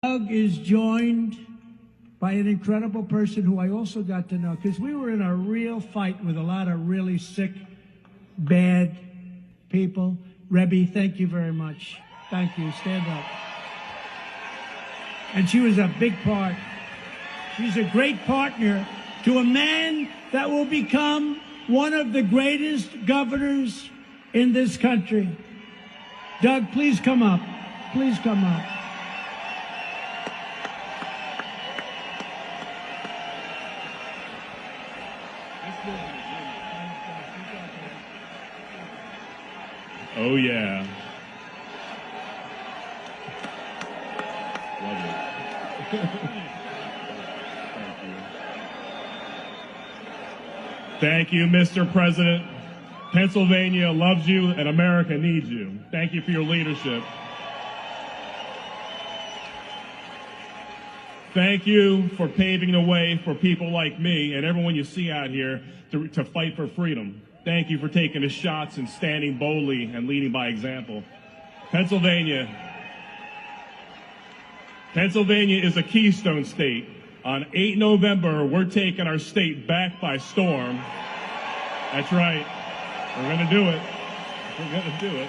Doug is joined by an incredible person who I also got to know, because we were in a real fight with a lot of really sick, bad people. Rebbe, thank you very much. Thank you. Stand up. And she was a big part. She's a great partner to a man that will become one of the greatest governors in this country. Doug, please come up. Please come up. Oh, yeah. Love it. Thank you, Mr. President. Pennsylvania loves you and America needs you. Thank you for your leadership. Thank you for paving the way for people like me and everyone you see out here to fight for freedom. Thank you for taking the shots and standing boldly and leading by example. Pennsylvania is a keystone state. On 8 November, we're taking our state back by storm. That's right. We're going to do it. We're going to do it.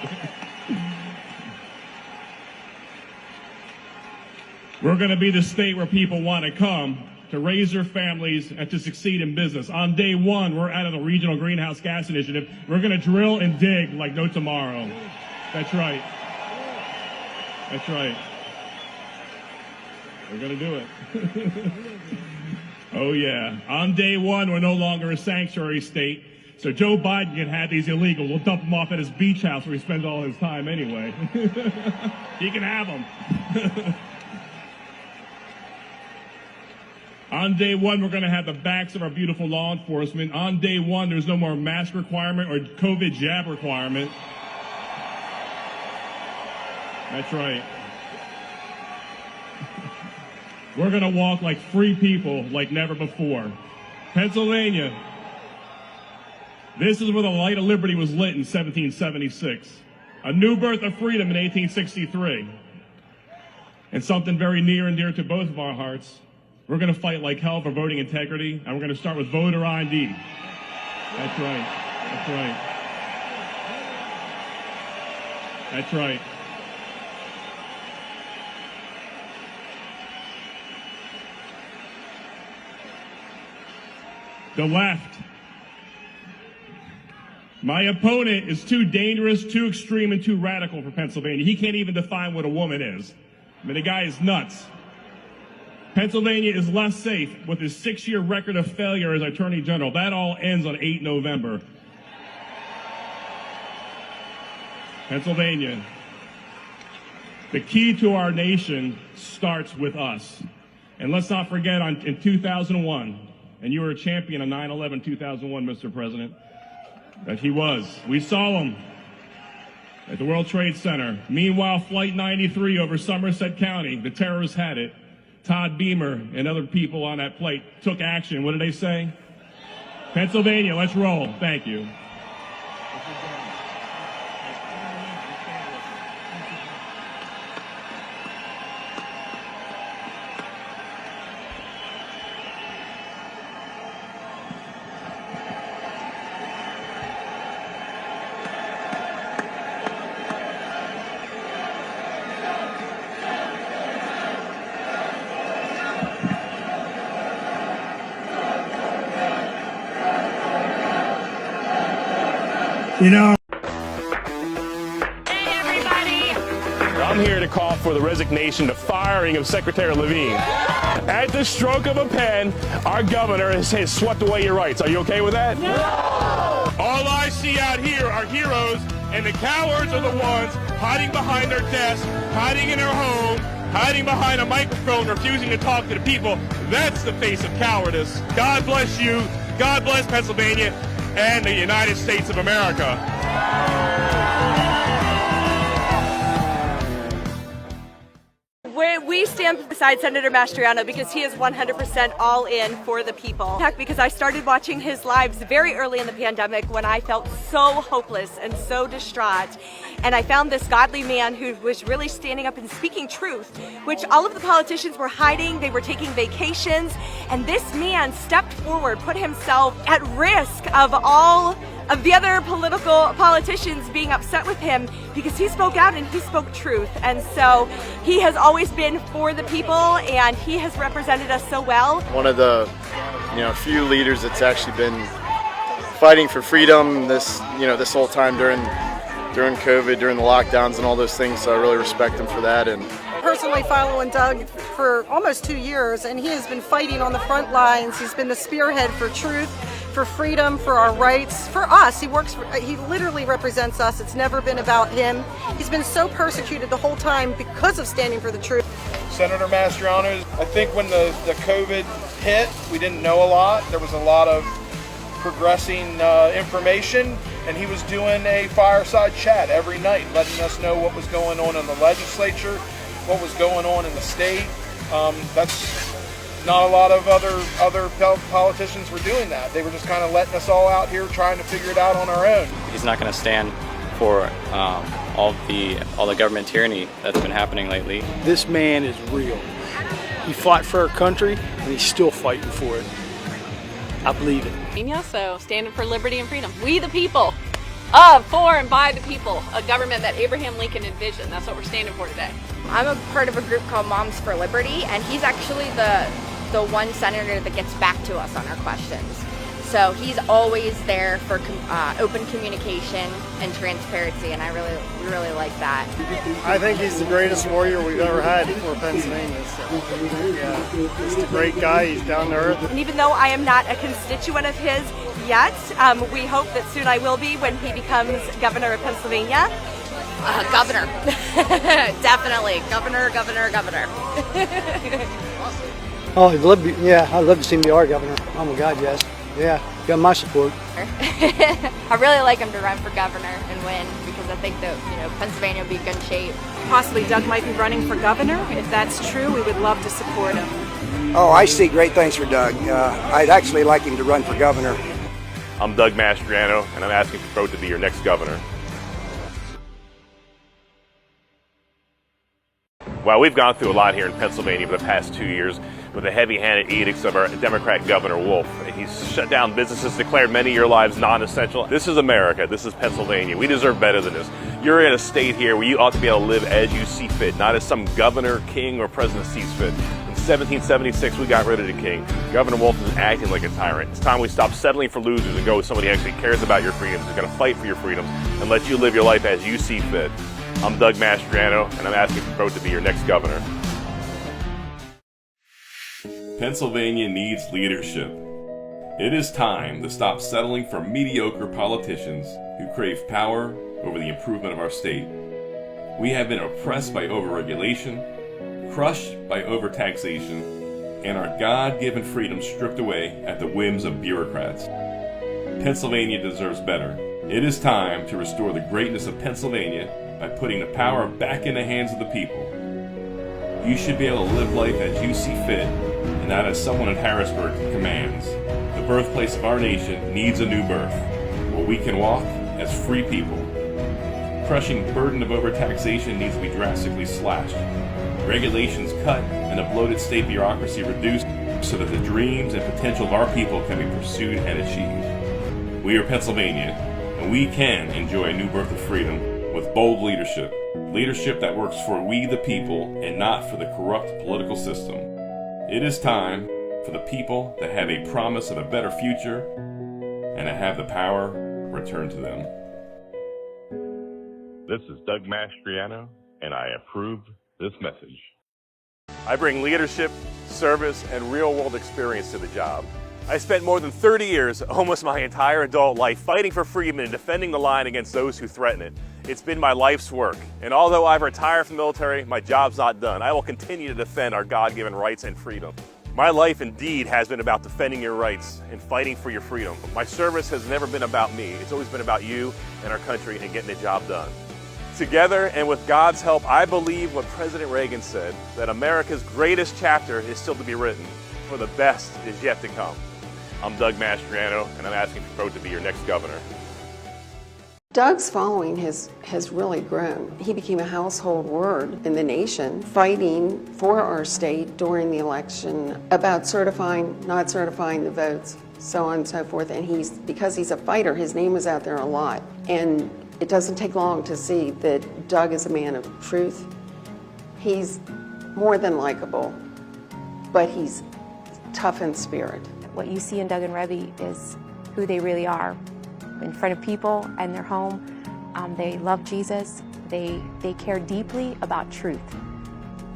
We're going to be the state where people want to come to raise their families and to succeed in business. On day one, we're out of the Regional Greenhouse Gas Initiative. We're going to drill and dig like no tomorrow. That's right. That's right. We're going to do it. Oh, yeah. On day one, we're no longer a sanctuary state. So Joe Biden can have these illegals. We'll dump them off at his beach house where he spends all his time anyway. He can have them. On day one, we're going to have the backs of our beautiful law enforcement. On day one, there's no more mask requirement or COVID jab requirement. That's right. We're going to walk like free people like never before. Pennsylvania, this is where the light of liberty was lit in 1776. A new birth of freedom in 1863. And something very near and dear to both of our hearts. We're going to fight like hell for voting integrity, and we're going to start with voter ID. That's right. That's right. That's right. The left. My opponent is too dangerous, too extreme, and too radical for Pennsylvania. He can't even define what a woman is. I mean, the guy is nuts. Pennsylvania is less safe with his 6-year record of failure as Attorney General. That all ends on 8 November. Pennsylvania, the key to our nation starts with us. And let's not forget in 2001, and you were a champion on 9/11/2001, Mr. President, that he was. We saw him at the World Trade Center. Meanwhile, Flight 93 over Somerset County, the terrorists had it. Todd Beamer and other people on that flight took action. What did they say? Pennsylvania, let's roll. Thank you. You know, Hey, everybody! I'm here to call for the resignation, the firing of Secretary Levine. At the stroke of a pen, our governor has swept away your rights. Are you okay with that? No! All I see out here are heroes, and the cowards are the ones hiding behind their desks, hiding in their home, hiding behind a microphone, refusing to talk to the people. That's the face of cowardice. God bless you. God bless Pennsylvania and the United States of America. We stand beside Senator Mastriano because he is 100% all in for the people. In fact, because I started watching his lives very early in the pandemic when I felt so hopeless and so distraught. And I found this godly man who was really standing up and speaking truth, which all of the politicians were hiding. They were taking vacations. And this man stepped forward, put himself at risk of all of the other politicians being upset with him because he spoke out and he spoke truth. And so he has always been for the people, and he has represented us so well. One of the few leaders that's actually been fighting for freedom this whole time during COVID, during the lockdowns and all those things. So I really respect him for that. And personally following Doug for almost 2 years, and he has been fighting on the front lines. He's been the spearhead for truth, for freedom, for our rights, for us. He literally represents us. It's never been about him. He's been so persecuted the whole time because of standing for the truth. Senator Mastriano, I think when the COVID hit, we didn't know a lot. There was a lot of progressing information, and he was doing a fireside chat every night, letting us know what was going on in the legislature, what was going on in the state. That's not a lot of other politicians were doing that. They were just kind of letting us all out here trying to figure it out on our own. He's not going to stand for all the government tyranny that's been happening lately. This man is real. He fought for our country, and he's still fighting for it. I believe it. So standing for liberty and freedom. We the people, of, for, and by the people. A government that Abraham Lincoln envisioned. That's what we're standing for today. I'm a part of a group called Moms for Liberty, and he's actually the one senator that gets back to us on our questions. So he's always there for open communication and transparency, and I really like that. I think he's the greatest warrior we've ever had for Pennsylvania. So, yeah, he's a great guy. He's down to earth. And even though I am not a constituent of his yet, we hope that soon I will be when he becomes governor of Pennsylvania. Governor. Definitely. Governor. Oh, I'd love to see him be our governor. Oh my God, yes. Yeah, got my support. I really like him to run for governor and win because I think that Pennsylvania will be in good shape. Possibly Doug might be running for governor. If that's true, we would love to support him. Oh, I see great things for Doug. I'd actually like him to run for governor. I'm Doug Mastriano, and I'm asking for vote to be your next governor. Well, we've gone through a lot here in Pennsylvania for the past 2 years with the heavy-handed edicts of our Democrat Governor Wolf. He's shut down businesses, declared many of your lives non-essential. This is America. This is Pennsylvania. We deserve better than this. You're in a state here where you ought to be able to live as you see fit, not as some governor, king, or president sees fit. In 1776, we got rid of the king. Governor Wolf is acting like a tyrant. It's time we stop settling for losers and go with somebody who actually cares about your freedoms, who's going to fight for your freedoms, and let you live your life as you see fit. I'm Doug Mastriano, and I'm asking for vote to be your next governor. Pennsylvania needs leadership. It is time to stop settling for mediocre politicians who crave power over the improvement of our state. We have been oppressed by overregulation, crushed by overtaxation, and our God-given freedom stripped away at the whims of bureaucrats. Pennsylvania deserves better. It is time to restore the greatness of Pennsylvania by putting the power back in the hands of the people. You should be able to live life as you see fit, and not as someone in Harrisburg commands. The birthplace of our nation needs a new birth, where we can walk as free people. Crushing burden of overtaxation needs to be drastically slashed. Regulations cut and a bloated state bureaucracy reduced so that the dreams and potential of our people can be pursued and achieved. We are Pennsylvania, and we can enjoy a new birth of freedom with bold leadership. Leadership that works for we the people and not for the corrupt political system. It is time for the people that have a promise of a better future and to have the power returned to them. This is Doug Mastriano, and I approve this message. I bring leadership, service, and real-world experience to the job. I spent more than 30 years, almost my entire adult life, fighting for freedom and defending the line against those who threaten it. It's been my life's work, and although I've retired from the military, my job's not done. I will continue to defend our God-given rights and freedom. My life indeed has been about defending your rights and fighting for your freedom. My service has never been about me. It's always been about you and our country and getting the job done. Together and with God's help, I believe what President Reagan said, that America's greatest chapter is still to be written, for the best is yet to come. I'm Doug Mastriano, and I'm asking for vote to be your next governor. Doug's following has really grown. He became a household word in the nation, fighting for our state during the election about certifying, not certifying the votes, so on and so forth. And because he's a fighter, his name was out there a lot. And it doesn't take long to see that Doug is a man of truth. He's more than likable, but he's tough in spirit. What you see in Doug and Rebby is who they really are. In front of people and their home, they love Jesus. They care deeply about truth.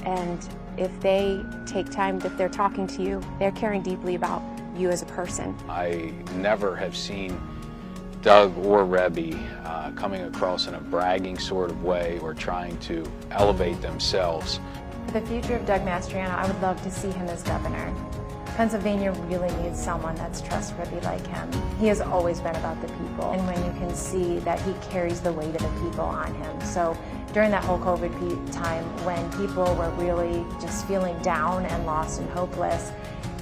And if they take time, if they're talking to you, they're caring deeply about you as a person. I never have seen Doug or Rebby coming across in a bragging sort of way or trying to elevate themselves. For the future of Doug Mastriano, I would love to see him as governor. Pennsylvania really needs someone that's trustworthy like him. He has always been about the people, and when you can see that he carries the weight of the people on him. So during that whole COVID time, when people were really just feeling down and lost and hopeless,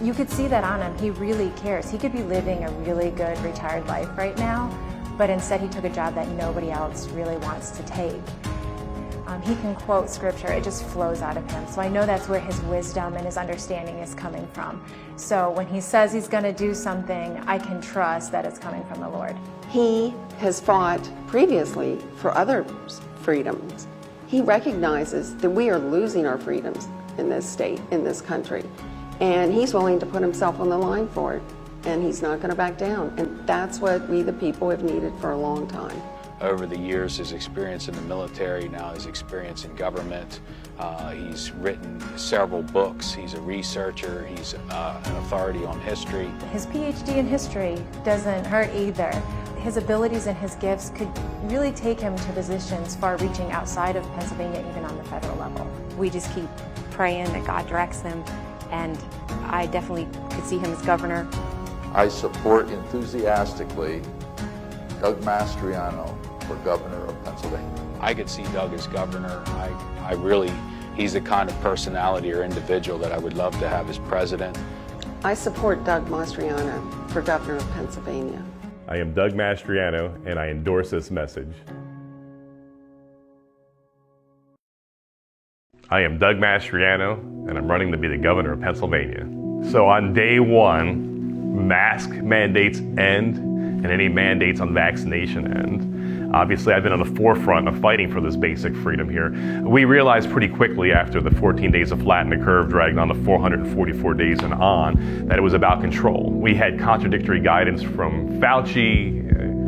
you could see that on him. He really cares. He could be living a really good retired life right now, but instead he took a job that nobody else really wants to take. He can quote scripture, it just flows out of him. So I know that's where his wisdom and his understanding is coming from. So when he says he's going to do something, I can trust that it's coming from the Lord. He has fought previously for other freedoms. He recognizes that we are losing our freedoms in this state, in this country. And he's willing to put himself on the line for it. And he's not going to back down. And that's what we, the people, have needed for a long time. Over the years, his experience in the military, now his experience in government. He's written several books. He's a researcher. He's an authority on history. His PhD in history doesn't hurt either. His abilities and his gifts could really take him to positions far-reaching outside of Pennsylvania, even on the federal level. We just keep praying that God directs him, and I definitely could see him as governor. I support enthusiastically Doug Mastriano for governor of Pennsylvania. I could see Doug as governor. He's the kind of personality or individual that I would love to have as president. I support Doug Mastriano for governor of Pennsylvania. I am Doug Mastriano, and I endorse this message. I am Doug Mastriano, and I'm running to be the governor of Pennsylvania. So on day one, mask mandates end, and any mandates on vaccination end. Obviously, I've been on the forefront of fighting for this basic freedom here. We realized pretty quickly after the 14 days of flatten the curve dragged on to 444 days and on that it was about control. We had contradictory guidance from Fauci.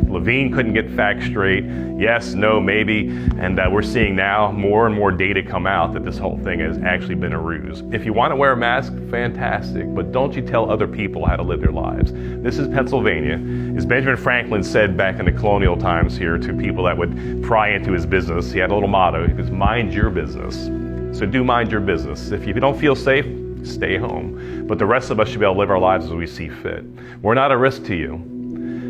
Levine couldn't get facts straight. Yes, no, maybe. And we're seeing now more and more data come out that this whole thing has actually been a ruse. If you want to wear a mask, fantastic, but don't you tell other people how to live their lives. This is Pennsylvania. As Benjamin Franklin said back in the colonial times here to people that would pry into his business, he had a little motto. He goes, mind your business. So do mind your business. If you don't feel safe, stay home. But the rest of us should be able to live our lives as we see fit. We're not a risk to you.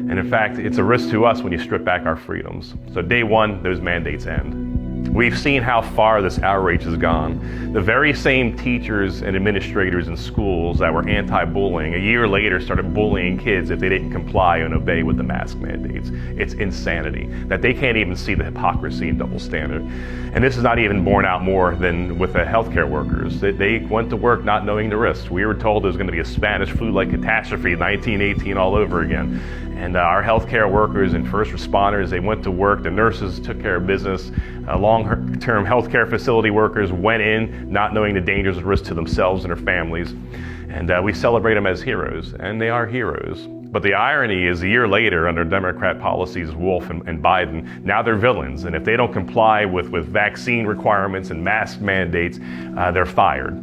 And in fact, it's a risk to us when you strip back our freedoms. So day one, those mandates end. We've seen how far this outrage has gone. The very same teachers and administrators in schools that were anti-bullying, a year later started bullying kids if they didn't comply and obey with the mask mandates. It's insanity that they can't even see the hypocrisy and double standard. And this is not even borne out more than with the healthcare workers. They went to work not knowing the risks. We were told there was going to be a Spanish flu-like catastrophe, 1918 all over again. And our healthcare workers and first responders, they went to work. The nurses took care of business. Long-term healthcare facility workers went in not knowing the dangers and risks to themselves and their families. And we celebrate them as heroes, and they are heroes. But the irony is a year later, under Democrat policies, Wolf and Biden, now they're villains. And if they don't comply with vaccine requirements and mask mandates, they're fired.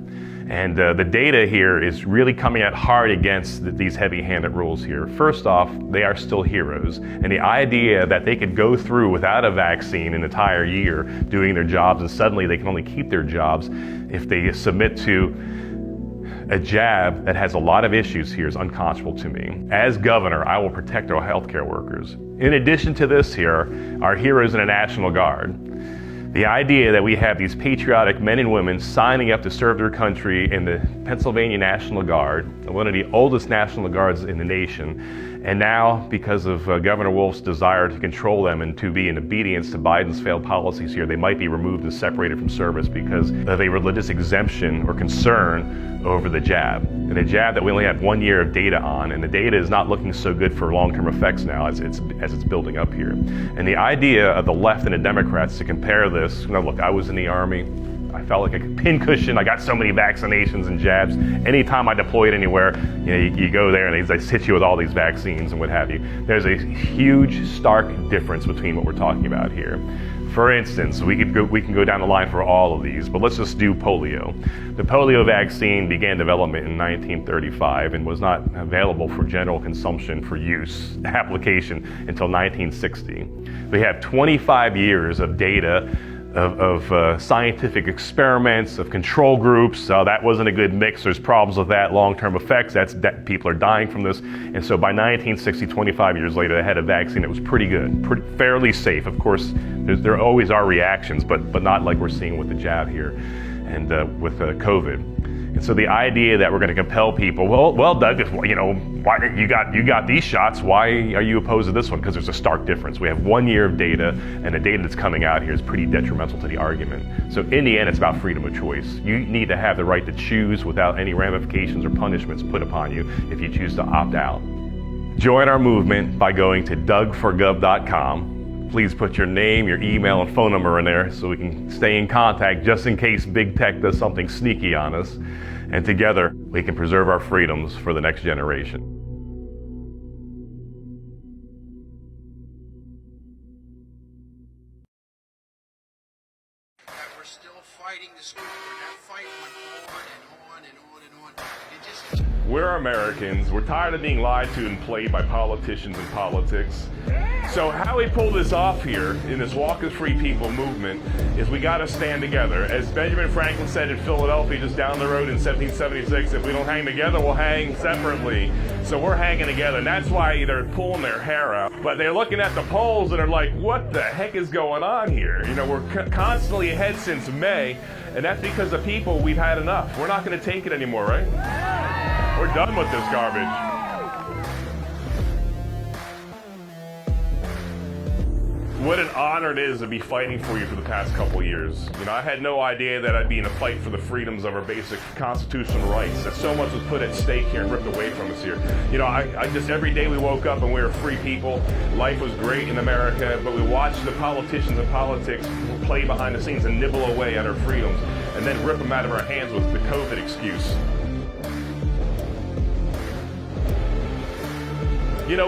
And the data here is really coming out hard against these heavy-handed rules here. First off, they are still heroes. And the idea that they could go through without a vaccine an entire year doing their jobs, and suddenly they can only keep their jobs if they submit to a jab that has a lot of issues here is unconscionable to me. As governor, I will protect our healthcare workers. In addition to this here, our heroes in the National Guard. The idea that we have these patriotic men and women signing up to serve their country in the Pennsylvania National Guard, one of the oldest National Guards in the nation, and now, because of Governor Wolf's desire to control them and to be in obedience to Biden's failed policies here, they might be removed and separated from service because of a religious exemption or concern over the jab. And the jab that we only have 1 year of data on, and the data is not looking so good for long-term effects now as it's building up here. And the idea of the left and the Democrats to compare this, look, I was in the Army. I felt like a pincushion. I got so many vaccinations and jabs. Anytime I deployed anywhere, you go there and they hit you with all these vaccines and what have you. There's a huge, stark difference between what we're talking about here. For instance, we can go down the line for all of these, but let's just do polio. The polio vaccine began development in 1935 and was not available for general consumption for use application until 1960. We have 25 years of data of scientific experiments, of control groups. That wasn't a good mix. There's problems with that, long-term effects. People are dying from this. And so by 1960, 25 years later, they had a vaccine that was pretty good, fairly safe. Of course, there always are reactions, but not like we're seeing with the jab here and with COVID. And so the idea that we're going to compel people, well, Doug, why you got these shots, why are you opposed to this one? Because there's a stark difference. We have 1 year of data, and the data that's coming out here is pretty detrimental to the argument. So in the end, it's about freedom of choice. You need to have the right to choose without any ramifications or punishments put upon you if you choose to opt out. Join our movement by going to dougforgov.com. Please put your name, your email, and phone number in there so we can stay in contact just in case big tech does something sneaky on us. And together, we can preserve our freedoms for the next generation. We're still fighting the school board. That fight went on and on and on and on. We're Americans. We're tired of being lied to and played by politicians and politics. So how we pull this off here in this Walk as Free People movement is we got to stand together. As Benjamin Franklin said in Philadelphia just down the road in 1776, if we don't hang together, we'll hang separately. So we're hanging together, and that's why they're pulling their hair out. But they're looking at the polls and they're like, what the heck is going on here? We're constantly ahead since May, and that's because the people, we've had enough. We're not going to take it anymore, right? We're done with this garbage. What an honor it is to be fighting for you for the past couple of years. I had no idea that I'd be in a fight for the freedoms of our basic constitutional rights, that so much was put at stake here and ripped away from us here. I just, every day we woke up and we were free people. Life was great in America, but we watched the politicians and politics play behind the scenes and nibble away at our freedoms and then rip them out of our hands with the COVID excuse.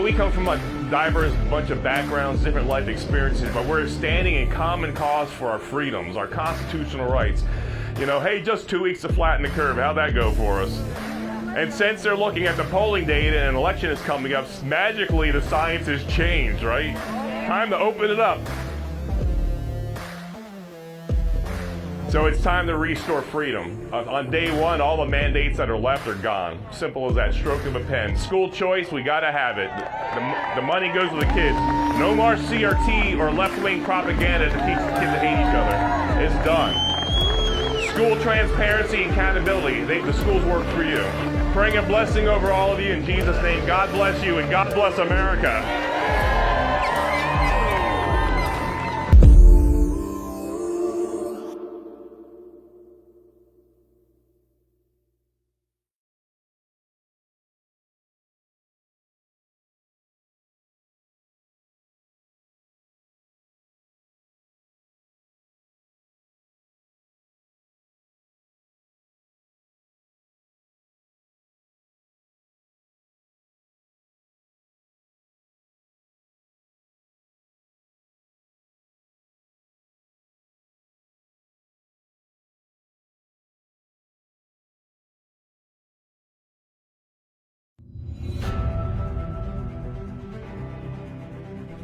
We come from a diverse bunch of backgrounds, different life experiences, but we're standing in common cause for our freedoms, our constitutional rights. Hey, just 2 weeks to flatten the curve. How'd that go for us? And since they're looking at the polling data and an election is coming up, magically the science has changed, right? Time to open it up. So it's time to restore freedom. On day one, all the mandates that are left are gone. Simple as that, stroke of a pen. School choice, we gotta have it. The money goes to the kids. No more CRT or left-wing propaganda to teach the kids to hate each other. It's done. School transparency and accountability. The schools work for you. Praying a blessing over all of you in Jesus' name. God bless you and God bless America.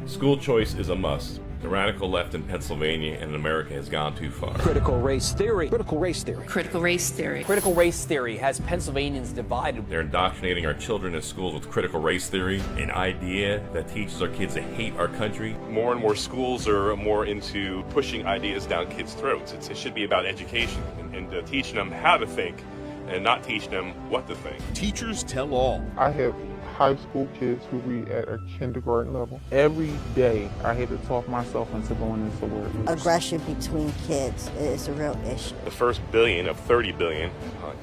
School choice is a must. The radical left in Pennsylvania and in America has gone too far. Critical race theory. Critical race theory. Critical race theory. Critical race theory has Pennsylvanians divided. They're indoctrinating our children in schools with critical race theory, an idea that teaches our kids to hate our country. More and more schools are more into pushing ideas down kids' throats. It should be about education and teaching them how to think and not teaching them what to think. Teachers tell all. I have high school kids who read at a kindergarten level. Every day I had to talk myself into going into work. Aggression between kids is a real issue. The first billion of 30 billion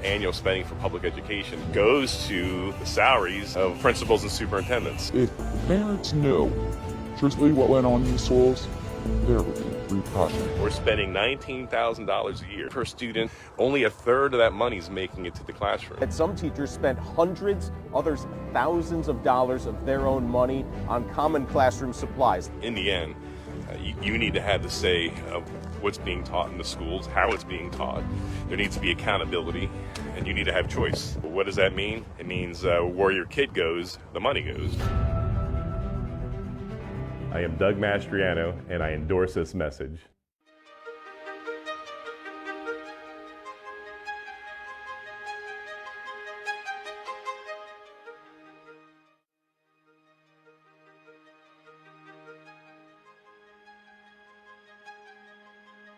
annual spending for public education goes to the salaries of principals and superintendents. If parents knew truthfully what went on in these schools, there would be repercussions. We're spending $19,000 a year per student. Only a third of that money is making it to the classroom. And some teachers spent hundreds, others thousands of dollars of their own money on common classroom supplies. In the end, you need to have the say of what's being taught in the schools, how it's being taught. There needs to be accountability, and you need to have choice. What does that mean? It means where your kid goes, the money goes. I am Doug Mastriano, and I endorse this message.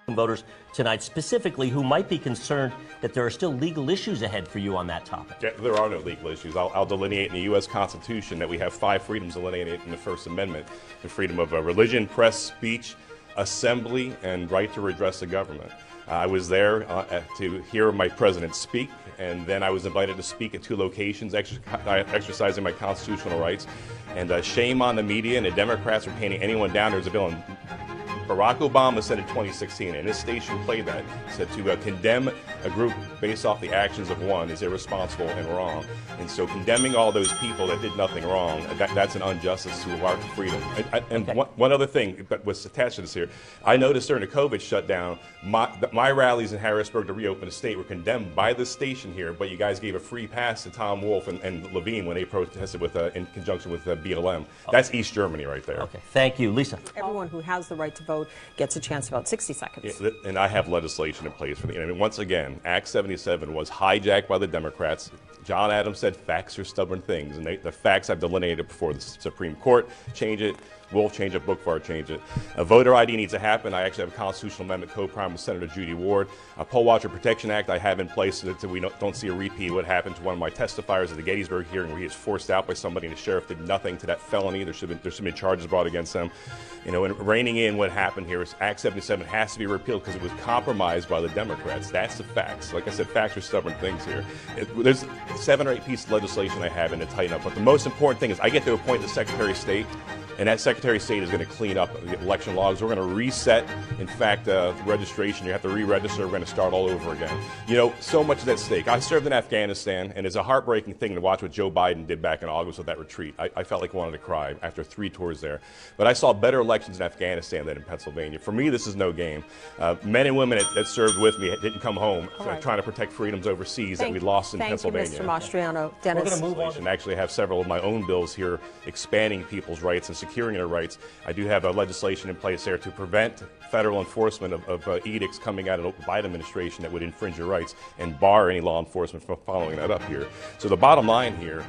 Voters tonight, specifically who might be concerned that there are still legal issues ahead for you on that topic. Yeah, there are no legal issues. I'll delineate in the U.S. Constitution that we have 5 freedoms delineated in the First Amendment: the freedom of religion, press, speech, assembly, and right to redress the government. I was there to hear my president speak, and then I was invited to speak at 2 locations, exercising my constitutional rights. And shame on the media and the Democrats for painting anyone down as a villain. Barack Obama said in 2016, and this station played that, said to condemn a group based off the actions of one is irresponsible and wrong. And so condemning all those people that did nothing wrong, that's an injustice to our freedom. And okay. One other thing that was attached to this here, I noticed during the COVID shutdown, my rallies in Harrisburg to reopen the state were condemned by the station here, but you guys gave a free pass to Tom Wolf and Levine when they protested with in conjunction with BLM. That's East Germany right there. Okay, thank you. Lisa. Everyone who has the right to vote gets a chance about 60 seconds. Yeah, and I have legislation in place for the. I mean, once again, Act 77 was hijacked by the Democrats. John Adams said facts are stubborn things, and the facts I've delineated before the Supreme Court change it. Wolf change it, Bookfar change it. A voter ID needs to happen. I actually have a constitutional amendment co-prime with Senator Judy Ward. A Poll Watcher Protection Act I have in place so that we don't see a repeat of what happened to one of my testifiers at the Gettysburg hearing where he was forced out by somebody and the sheriff did nothing to that felony. There should have been charges brought against them. You know, and reining in what happened here is Act 77 has to be repealed because it was compromised by the Democrats. That's the facts. Like I said, facts are stubborn things here. There's 7 or 8 pieces of legislation I have in to tighten up. But the most important thing is I get to appoint the Secretary of State. And that Secretary of State is going to clean up the election logs. We're going to reset, in fact, registration. You have to re-register. We're going to start all over again. You know, so much is at stake. I served in Afghanistan, and it's a heartbreaking thing to watch what Joe Biden did back in August with that retreat. I felt like I wanted to cry after 3 tours there. But I saw better elections in Afghanistan than in Pennsylvania. For me, this is no game. Men and women that served with me didn't come home trying to protect freedoms overseas that we lost in Pennsylvania. Thank you, Mr. Mastriano. Dennis. We're going to move on and actually have several of my own bills here expanding people's rights and securing their rights. I do have a legislation in place there to prevent federal enforcement of edicts coming out of the Biden administration that would infringe your rights and bar any law enforcement from following that up here. So the bottom line here,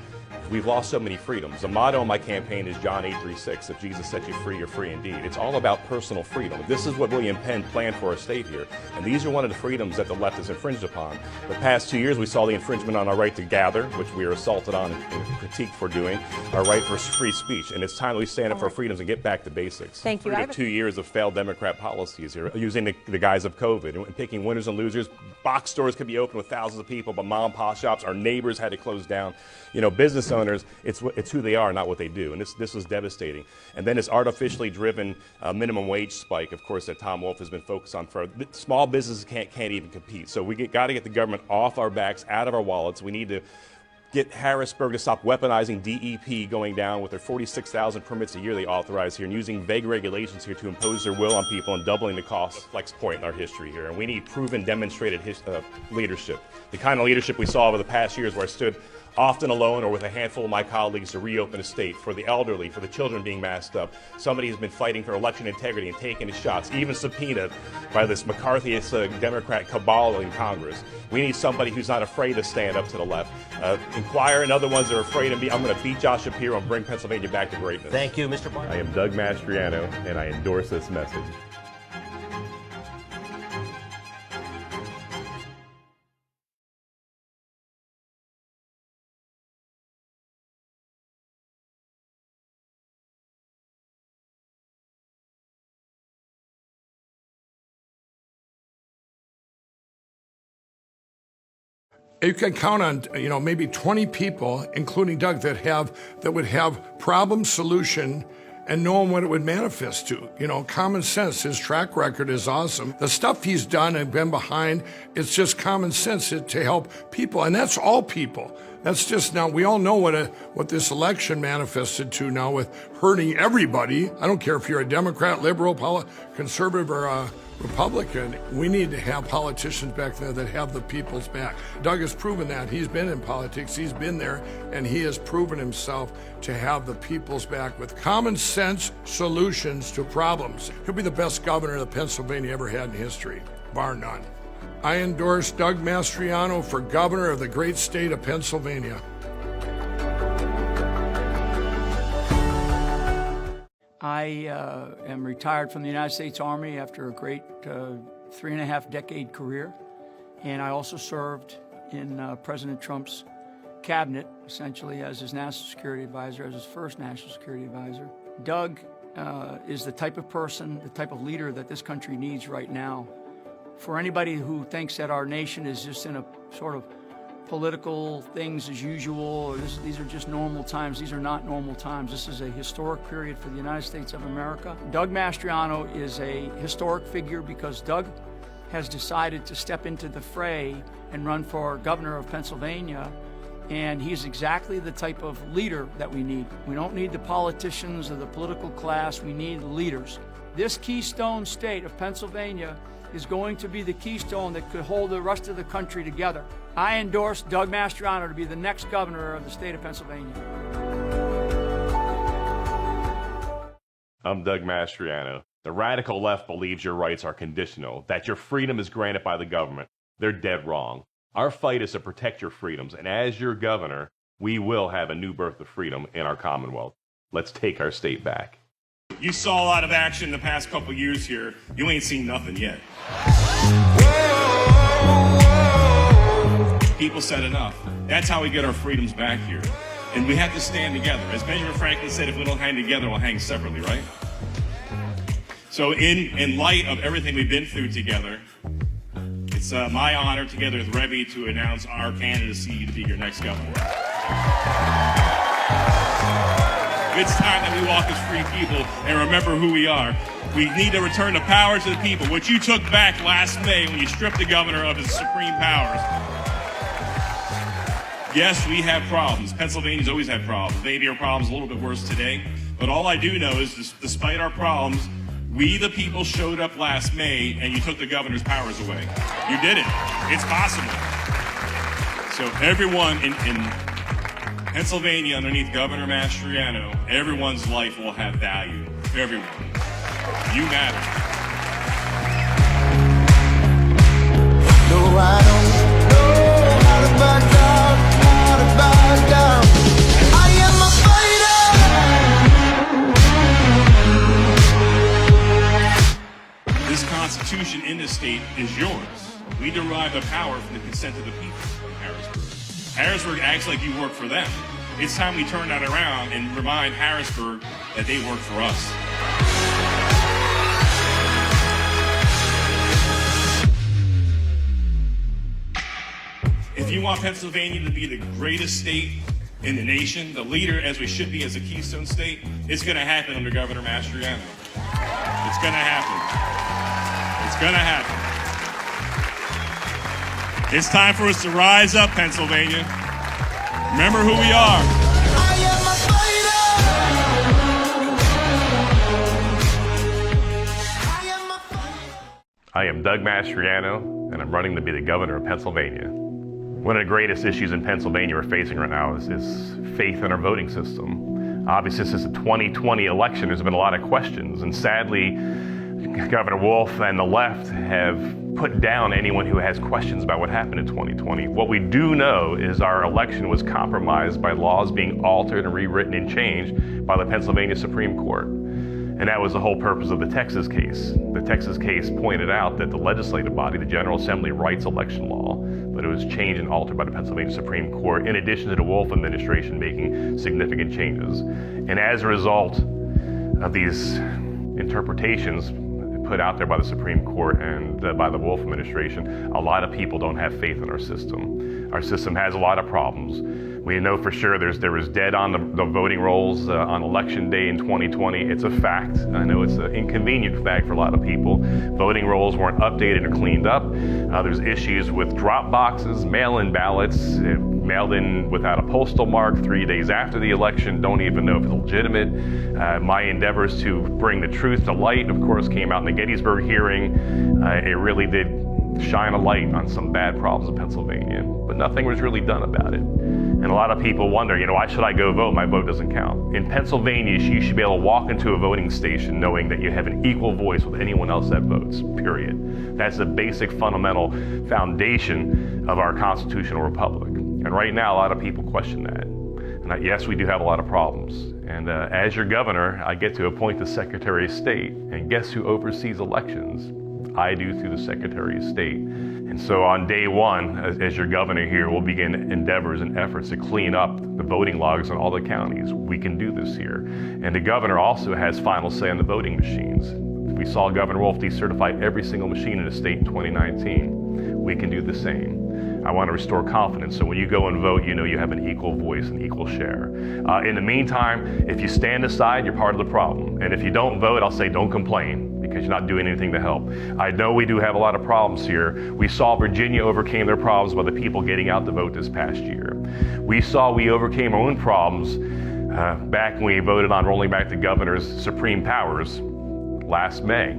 we've lost so many freedoms. The motto of my campaign is John 8:36. If Jesus set you free, you're free indeed. It's all about personal freedom. This is what William Penn planned for our state here. And these are one of the freedoms that the left has infringed upon. The past 2 years, we saw the infringement on our right to gather, which we were assaulted on and critiqued for doing, our right for free speech. And it's time we stand up for freedoms and get back to basics. Thank you. 2 years of failed Democrat policies here, using the guise of COVID and picking winners and losers. Box stores could be open with thousands of people, but mom and pop shops, our neighbors had to close down. You know, business owners, it's who they are, not what they do. And this was devastating. And then this artificially driven minimum wage spike, of course, that Tom Wolf has been focused on. For small businesses can't even compete. So we got to get the government off our backs, out of our wallets. We need to get Harrisburg to stop weaponizing DEP going down with their 46,000 permits a year they authorize here and using vague regulations here to impose their will on people and doubling the cost. Flex point in our history here. And we need proven, demonstrated leadership. The kind of leadership we saw over the past years where I stood often alone or with a handful of my colleagues, to reopen a state, for the elderly, for the children being masked up. Somebody who's been fighting for election integrity and taking his shots, even subpoenaed by this McCarthyist Democrat cabal in Congress. We need somebody who's not afraid to stand up to the left. Inquire and other ones that are afraid of me. I'm going to beat Josh Shapiro and bring Pennsylvania back to greatness. Thank you, Mr. Barr. I am Doug Mastriano, and I endorse this message. You can count on, maybe 20 people, including Doug, that would have problem solution and knowing what it would manifest to. Common sense. His track record is awesome. The stuff he's done and been behind, it's just common sense to help people, and that's all people. That's just now, we all know what this election manifested to now with hurting everybody. I don't care if you're a Democrat, liberal, conservative, or Republican. We need to have politicians back there that have the people's back. Doug has proven that. He's been in politics, he's been there, and he has proven himself to have the people's back with common sense solutions to problems. He'll be the best governor that Pennsylvania ever had in history, bar none. I endorse Doug Mastriano for governor of the great state of Pennsylvania. I am retired from the United States Army after a great 3.5-decade career, and I also served in President Trump's cabinet, essentially as his national security advisor, as his first national security advisor. Doug is the type of person, the type of leader that this country needs right now. For anybody who thinks that our nation is just in a sort of political things as usual, or these are just normal times. These are not normal times. This is a historic period for the United States of America. Doug Mastriano is a historic figure because Doug has decided to step into the fray and run for governor of Pennsylvania, and he's exactly the type of leader that we need. We don't need the politicians or the political class. We need leaders. This keystone state of Pennsylvania is going to be the keystone that could hold the rest of the country together. I endorse Doug Mastriano to be the next governor of the state of Pennsylvania. I'm Doug Mastriano. The radical left believes your rights are conditional, that your freedom is granted by the government. They're dead wrong. Our fight is to protect your freedoms, and as your governor, we will have a new birth of freedom in our Commonwealth. Let's take our state back. You saw a lot of action in the past couple years here. You ain't seen nothing yet. People said enough. That's how we get our freedoms back here. And we have to stand together. As Benjamin Franklin said, if we don't hang together, we'll hang separately, right? So in light of everything we've been through together, it's my honor, together with Rebbe, to announce our candidacy to be your next governor. It's time that we walk as free people and remember who we are. We need to return the power to the people, which you took back last May when you stripped the governor of his supreme powers. Yes, we have problems. Pennsylvania's always had problems. Maybe our problem's a little bit worse today. But all I do know is, despite our problems, we the people showed up last May and you took the governor's powers away. You did it. It's possible. So everyone in Pennsylvania, underneath Governor Mastriano, everyone's life will have value. Everyone. You matter. No, I don't know how to back down, how to back down. I am a fighter. This Constitution in the state is yours. We derive the power from the consent of the people of Harrisburg. Harrisburg acts like you work for them. It's time we turn that around and remind Harrisburg that they work for us. If you want Pennsylvania to be the greatest state in the nation, the leader as we should be as a keystone state, it's going to happen under Governor Mastriano. It's going to happen. It's going to happen. It's time for us to rise up, Pennsylvania. Remember who we are. I am Doug Mastriano, and I'm running to be the governor of Pennsylvania. One of the greatest issues in Pennsylvania we're facing right now is faith in our voting system. Obviously, since the 2020 election, there's been a lot of questions, and sadly, Governor Wolf and the left have put down anyone who has questions about what happened in 2020. What we do know is our election was compromised by laws being altered and rewritten and changed by the Pennsylvania Supreme Court. And that was the whole purpose of the Texas case. The Texas case pointed out that the legislative body, the General Assembly, writes election law, but it was changed and altered by the Pennsylvania Supreme Court, in addition to the Wolf administration making significant changes. And as a result of these interpretations put out there by the Supreme Court and by the Wolf administration, a lot of people don't have faith in our system. Our system has a lot of problems. We know for sure there was dead on the voting rolls on election day in 2020. It's a fact. I know it's an inconvenient fact for a lot of people. Voting rolls weren't updated or cleaned up. There's issues with drop boxes, mail-in ballots, mailed in without a postal mark 3 days after the election, don't even know if it's legitimate. My endeavors to bring the truth to light, of course, came out in the Gettysburg hearing. It really did shine a light on some bad problems in Pennsylvania, but nothing was really done about it. And a lot of people wonder, why should I go vote? My vote doesn't count. In Pennsylvania, you should be able to walk into a voting station knowing that you have an equal voice with anyone else that votes, period. That's the basic fundamental foundation of our constitutional republic. And right now, a lot of people question that. And yes, we do have a lot of problems. And as your governor, I get to appoint the Secretary of State. And guess who oversees elections? I do, through the Secretary of State. And so on day one, as your governor here, we'll begin endeavors and efforts to clean up the voting logs in all the counties. We can do this here. And the governor also has final say on the voting machines. We saw Governor Wolf decertify every single machine in the state in 2019. We can do the same. I want to restore confidence, so when you go and vote, you know you have an equal voice and equal share. In the meantime, if you stand aside, you're part of the problem. And if you don't vote, I'll say don't complain, because you're not doing anything to help. I know we do have a lot of problems here. We saw Virginia overcame their problems by the people getting out to vote this past year. We overcame our own problems back when we voted on rolling back the governor's supreme powers last May.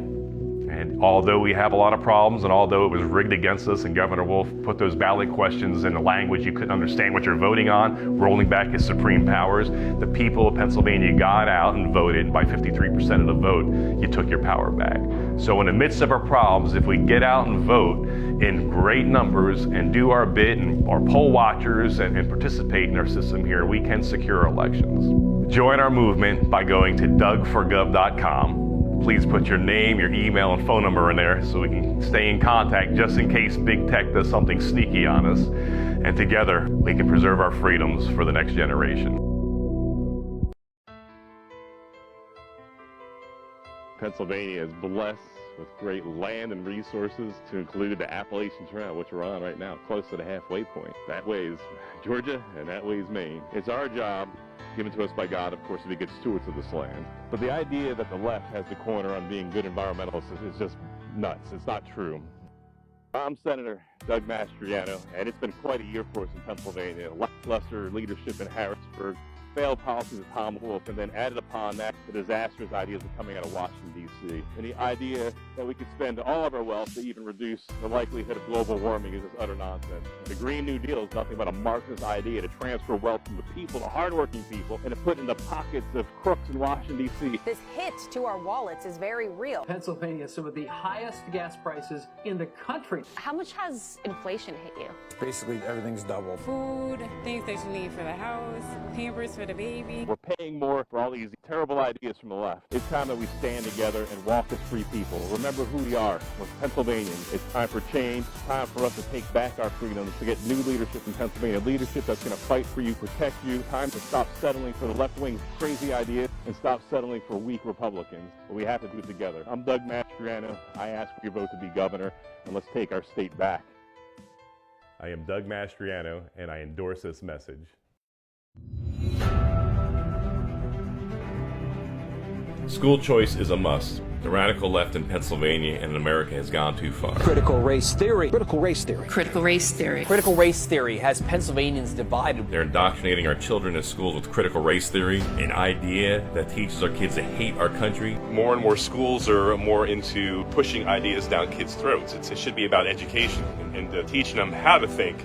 And although we have a lot of problems, and although it was rigged against us and Governor Wolf put those ballot questions in a language you couldn't understand what you're voting on, rolling back his supreme powers, the people of Pennsylvania got out and voted. By 53% of the vote, you took your power back. So in the midst of our problems, if we get out and vote in great numbers and do our bit and are poll watchers and participate in our system here, we can secure elections. Join our movement by going to dougforgov.com. Please put your name, your email, and phone number in there so we can stay in contact just in case big tech does something sneaky on us. And together, we can preserve our freedoms for the next generation. Pennsylvania is blessed with great land and resources, to include the Appalachian Trail, which we're on right now, close to the halfway point. That way is Georgia, and that way is Maine. It's our job, given to us by God, of course, to be good stewards of this land. But the idea that the left has the corner on being good environmentalists is just nuts. It's not true. I'm Senator Doug Mastriano, and it's been quite a year for us in Pennsylvania. Lackluster leadership in Harrisburg, failed policies of Tom Wolf, and then added upon that the disastrous ideas of coming out of Washington, D.C. And the idea that we could spend all of our wealth to even reduce the likelihood of global warming is just utter nonsense. The Green New Deal is nothing but a Marxist idea to transfer wealth from the people, the hardworking people, and to put in the pockets of crooks in Washington, D.C. This hit to our wallets is very real. Pennsylvania has some of the highest gas prices in the country. How much has inflation hit you? Basically, everything's double. Food, things that you need for the house, Pampers for the baby. We're paying more for all these terrible ideas from the left. It's time that we stand together and walk as free people. Remember who we are. We're Pennsylvanians. It's time for change. It's time for us to take back our freedoms, to get new leadership in Pennsylvania, leadership that's going to fight for you, protect you. Time to stop settling for the left-wing's crazy ideas and stop settling for weak Republicans. But we have to do it together. I'm Doug Mastriano. I ask for your vote to be governor, and let's take our state back. I am Doug Mastriano, and I endorse this message. School choice is a must. The radical left in Pennsylvania and in America has gone too far. Critical race theory. Critical race theory. Critical race theory. Critical race theory has Pennsylvanians divided. They're indoctrinating our children in schools with critical race theory, an idea that teaches our kids to hate our country. More and more schools are more into pushing ideas down kids' throats. It should be about education and teaching them how to think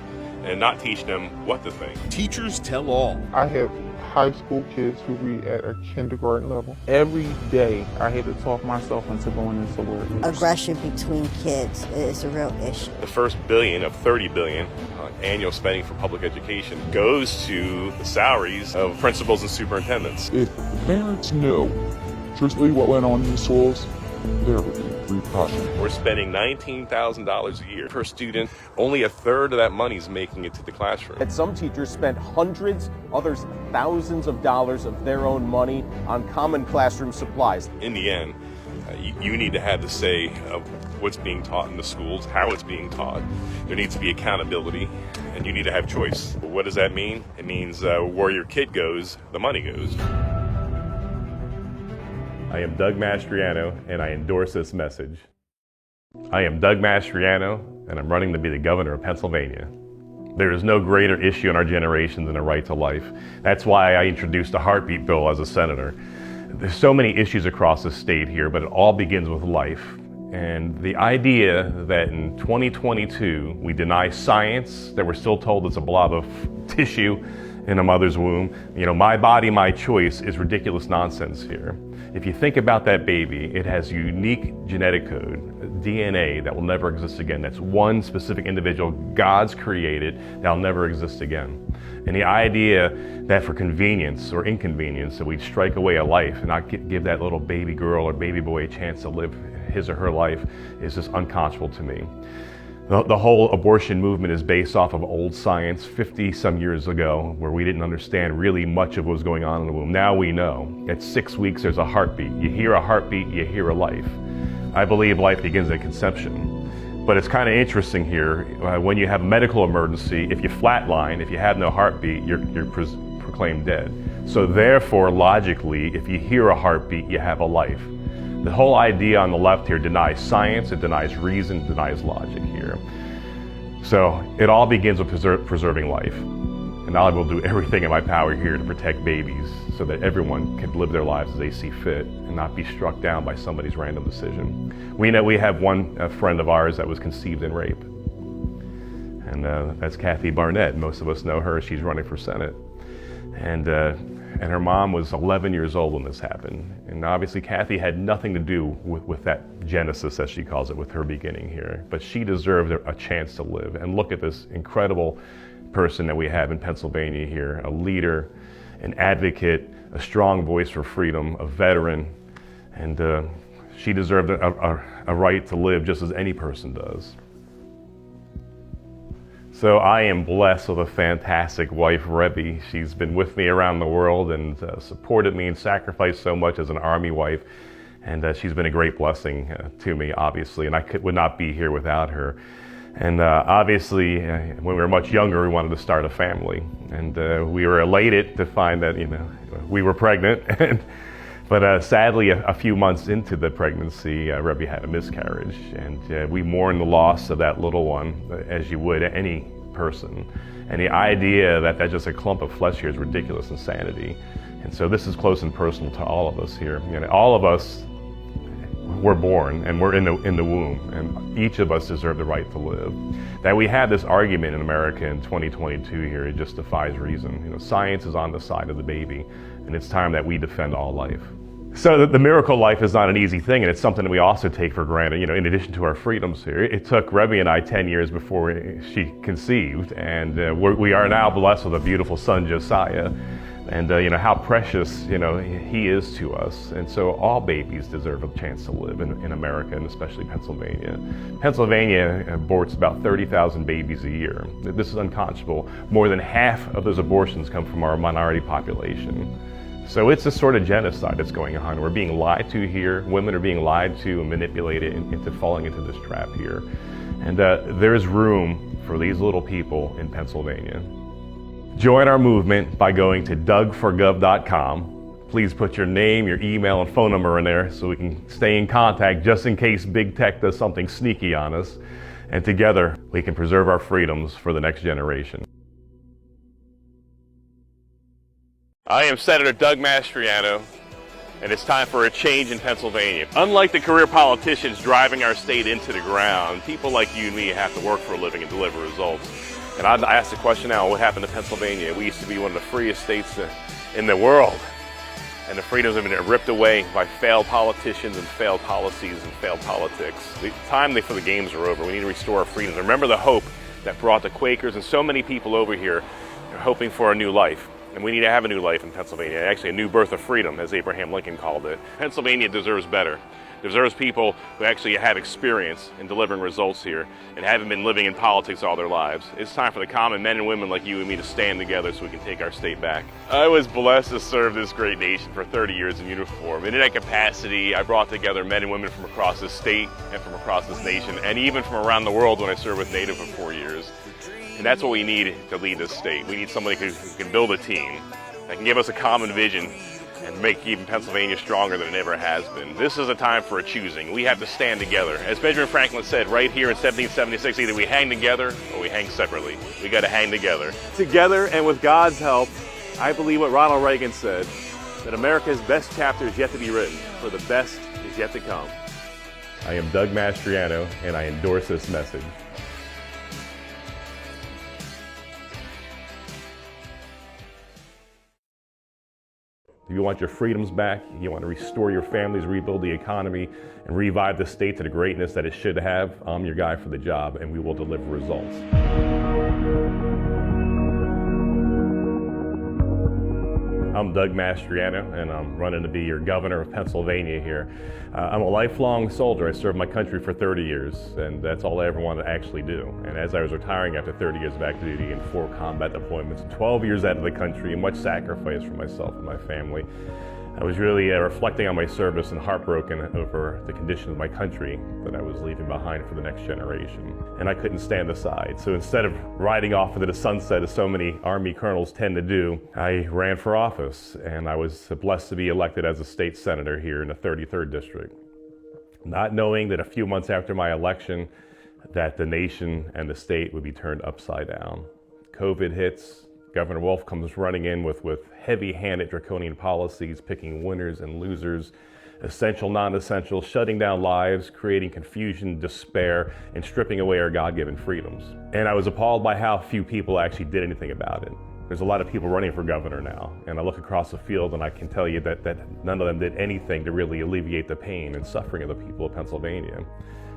and not teaching them what to think. Teachers tell all. I have high school kids who read at a kindergarten level. Every day I had to talk myself into going into work. Aggression between kids is a real issue. The first billion of 30 billion annual spending for public education goes to the salaries of principals and superintendents. If the parents knew truthfully what went on in the schools, there would be repercussions. We're spending $19,000 a year per student. Only a third of that money is making it to the classroom. And some teachers spent hundreds, others thousands of dollars of their own money on common classroom supplies. In the end, you need to have the say of what's being taught in the schools, how it's being taught. There needs to be accountability, and you need to have choice. What does that mean? It means where your kid goes, the money goes. I am Doug Mastriano, and I endorse this message. I am Doug Mastriano, and I'm running to be the governor of Pennsylvania. There is no greater issue in our generation than the right to life. That's why I introduced the heartbeat bill as a senator. There's so many issues across the state here, but it all begins with life. And the idea that in 2022 we deny science, that we're still told it's a blob of tissue in a mother's womb, my body, my choice, is ridiculous nonsense here. If you think about that baby, it has unique genetic code, DNA, that will never exist again. That's one specific individual God's created that'll never exist again. And the idea that for convenience or inconvenience that we'd strike away a life and not give that little baby girl or baby boy a chance to live his or her life is just unconscionable to me. The whole abortion movement is based off of old science 50-some years ago, where we didn't understand really much of what was going on in the womb. Now we know. At 6 weeks, there's a heartbeat. You hear a heartbeat, you hear a life. I believe life begins at conception. But it's kind of interesting here, when you have a medical emergency, if you flatline, if you have no heartbeat, you're proclaimed dead. So therefore, logically, if you hear a heartbeat, you have a life. The whole idea on the left here denies science, it denies reason, it denies logic here. So it all begins with preserving life. And I will do everything in my power here to protect babies so that everyone can live their lives as they see fit and not be struck down by somebody's random decision. We know we have one friend of ours that was conceived in rape. And that's Kathy Barnett. Most of us know her. She's running for Senate. And her mom was 11 years old when this happened. And obviously Kathy had nothing to do with that genesis, as she calls it, with her beginning here. But she deserved a chance to live. And look at this incredible person that we have in Pennsylvania here, a leader, an advocate, a strong voice for freedom, a veteran. And she deserved a right to live just as any person does. So I am blessed with a fantastic wife, Rebby. She's been with me around the world and supported me and sacrificed so much as an Army wife. And she's been a great blessing to me, obviously, and I would not be here without her. And obviously, when we were much younger, we wanted to start a family. And we were elated to find that, we were pregnant. But sadly, a few months into the pregnancy, Rebby had a miscarriage, and we mourned the loss of that little one, as you would any person. And the idea that that's just a clump of flesh here is ridiculous insanity. And so this is close and personal to all of us here. All of us were born, and we're in the womb, and each of us deserve the right to live. That we have this argument in America in 2022 here, it just defies reason. Science is on the side of the baby, and it's time that we defend all life. So the miracle life is not an easy thing, and it's something that we also take for granted, in addition to our freedoms here. It took Rebby and I 10 years before she conceived, and we are now blessed with a beautiful son, Josiah. And how precious, he is to us. And so all babies deserve a chance to live in America, and especially Pennsylvania. Pennsylvania aborts about 30,000 babies a year. This is unconscionable. More than half of those abortions come from our minority population. So it's a sort of genocide that's going on. We're being lied to here. Women are being lied to and manipulated into falling into this trap here. And there's room for these little people in Pennsylvania. Join our movement by going to dougforgov.com. Please put your name, your email, and phone number in there so we can stay in contact just in case big tech does something sneaky on us. And together, we can preserve our freedoms for the next generation. I am Senator Doug Mastriano, and it's time for a change in Pennsylvania. Unlike the career politicians driving our state into the ground, people like you and me have to work for a living and deliver results. And I ask the question now, what happened to Pennsylvania? We used to be one of the freest states in the world. And the freedoms have been ripped away by failed politicians and failed policies and failed politics. The time for the games are over. We need to restore our freedoms. Remember the hope that brought the Quakers and so many people over here are hoping for a new life. And we need to have a new life in Pennsylvania, actually a new birth of freedom, as Abraham Lincoln called it. Pennsylvania deserves better. Deserves people who actually have experience in delivering results here and haven't been living in politics all their lives. It's time for the common men and women like you and me to stand together so we can take our state back. I was blessed to serve this great nation for 30 years in uniform. And in that capacity, I brought together men and women from across this state and from across this nation and even from around the world when I served with Native for 4 years. And that's what we need to lead this state. We need somebody who can build a team, that can give us a common vision and make even Pennsylvania stronger than it ever has been. This is a time for a choosing. We have to stand together. As Benjamin Franklin said right here in 1776, either we hang together or we hang separately. We got to hang together. Together and with God's help, I believe what Ronald Reagan said, that America's best chapter is yet to be written, for the best is yet to come. I am Doug Mastriano, and I endorse this message. If you want your freedoms back, you want to restore your families, rebuild the economy, and revive the state to the greatness that it should have, I'm your guy for the job, and we will deliver results. I'm Doug Mastriano, and I'm running to be your governor of Pennsylvania here. I'm a lifelong soldier. I served my country for 30 years, and that's all I ever wanted to actually do. And as I was retiring after 30 years of active duty and 4 combat deployments, 12 years out of the country, and much sacrifice for myself and my family, I was really reflecting on my service and heartbroken over the condition of my country that I was leaving behind for the next generation. And I couldn't stand aside. So instead of riding off into the sunset as so many Army colonels tend to do, I ran for office, and I was blessed to be elected as a state senator here in the 33rd District. Not knowing that a few months after my election that the nation and the state would be turned upside down. COVID hits. Governor Wolf comes running in with heavy-handed draconian policies, picking winners and losers, essential, non-essential, shutting down lives, creating confusion, despair, and stripping away our God-given freedoms. And I was appalled by how few people actually did anything about it. There's a lot of people running for governor now, and I look across the field and I can tell you that none of them did anything to really alleviate the pain and suffering of the people of Pennsylvania.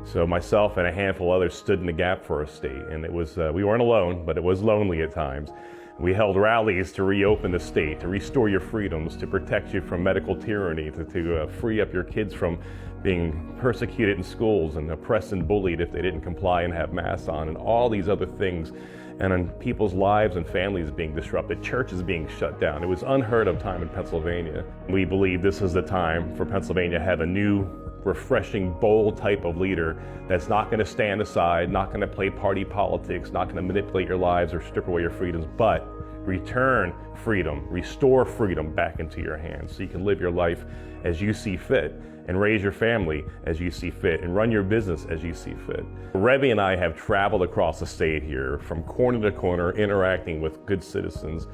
So myself and a handful of others stood in the gap for our state, and it was we weren't alone, but it was lonely at times. We held rallies to reopen the state, to restore your freedoms, to protect you from medical tyranny, to free up your kids from being persecuted in schools and oppressed and bullied if they didn't comply and have masks on, and all these other things. And on people's lives and families being disrupted, churches being shut down. It was unheard of time in Pennsylvania. We believe this is the time for Pennsylvania to have a new, refreshing, bold type of leader that's not going to stand aside, not going to play party politics, not going to manipulate your lives or strip away your freedoms, but return freedom, restore freedom back into your hands so you can live your life as you see fit and raise your family as you see fit and run your business as you see fit. Rebbe and I have traveled across the state here from corner to corner, interacting with good citizens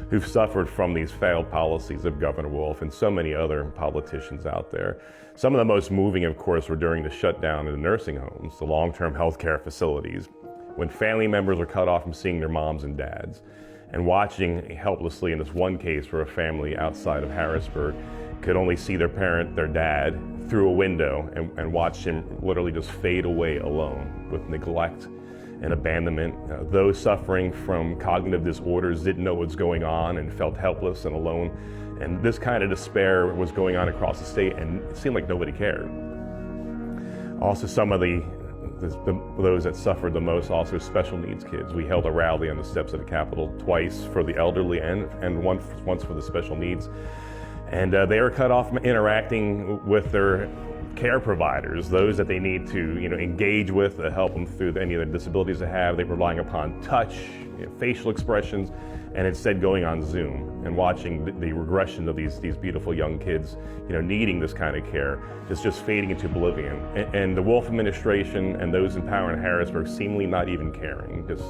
who've suffered from these failed policies of Governor Wolf and so many other politicians out there. Some of the most moving, of course, were during the shutdown in the nursing homes, the long-term health care facilities, when family members were cut off from seeing their moms and dads, and watching helplessly in this one case where a family outside of Harrisburg could only see their parent, their dad, through a window and watch him literally just fade away alone with neglect and abandonment. Those suffering from cognitive disorders didn't know what's going on and felt helpless and alone. And this kind of despair was going on across the state, and it seemed like nobody cared. Also, some of those that suffered the most, also special needs kids. We held a rally on the steps of the Capitol twice for the elderly and once for the special needs. And they were cut off from interacting with their care providers, those that they need to engage with to help them through any of the disabilities they have. They were relying upon touch, facial expressions, and instead going on Zoom and watching the regression of these beautiful young kids, needing this kind of care, just fading into oblivion. And the Wolf administration and those in power in Harrisburg seemingly not even caring, just